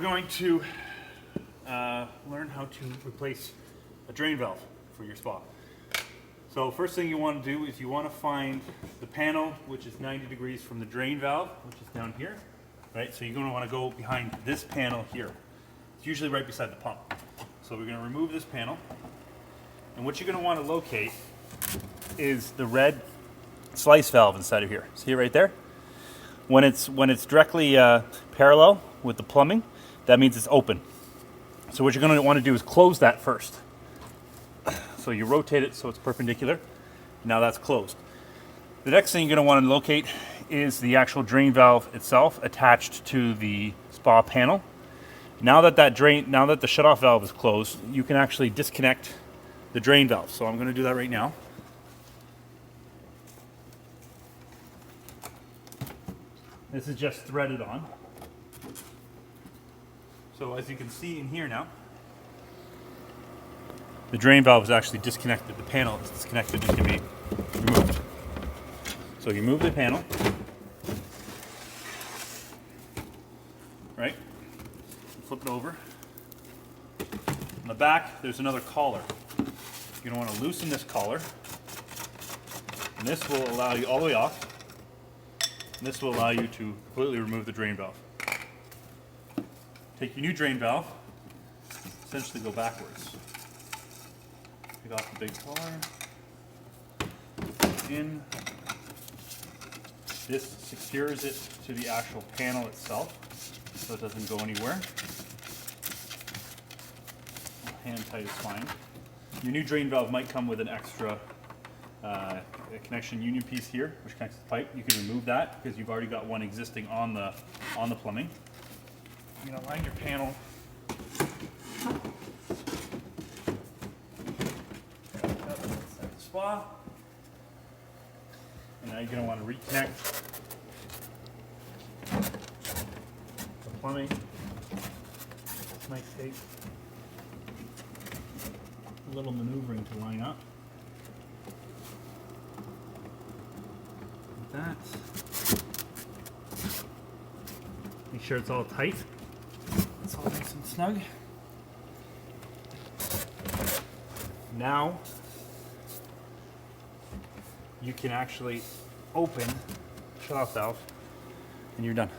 we're going to learn how to replace a drain valve for your spa. So first thing you want to do is you want to find the panel which is 90 degrees from the drain valve, which is down here, right? So you're going to want to go behind this panel here. It's usually right beside the pump. So we're going to remove this panel, and what you're going to want to locate is the red slice valve inside of here. See it right there? When it's directly parallel with the plumbing, that means it's open. So what you're going to want to do is close that first. So you rotate it so it's perpendicular. Now that's closed. The next thing you're going to want to locate is the actual drain valve itself attached to the spa panel. Now that the shutoff valve is closed, you can actually disconnect the drain valve. So I'm going to do that right now. This is just threaded on. So as you can see in here now, the drain valve is actually disconnected. The panel is disconnected and can be removed. So you move the panel, right? Flip it over. On the back, there's another collar. You're going to want to loosen this collar, and this will allow you all the way off. And this will allow you to completely remove the drain valve. Take your new drain valve, essentially go backwards. Take off the big collar. In. This secures it to the actual panel itself, so it doesn't go anywhere. Hand tight is fine. Your new drain valve might come with an extra connection union piece here, which connects the pipe. You can remove that because you've already got one existing on the plumbing. You're going to line your panel. Spa. And now you're going to want to reconnect the plumbing. This might take a little maneuvering to line up. Like that. Make sure it's all tight. It's all nice and snug. Now you can actually open the shutoff valve and you're done.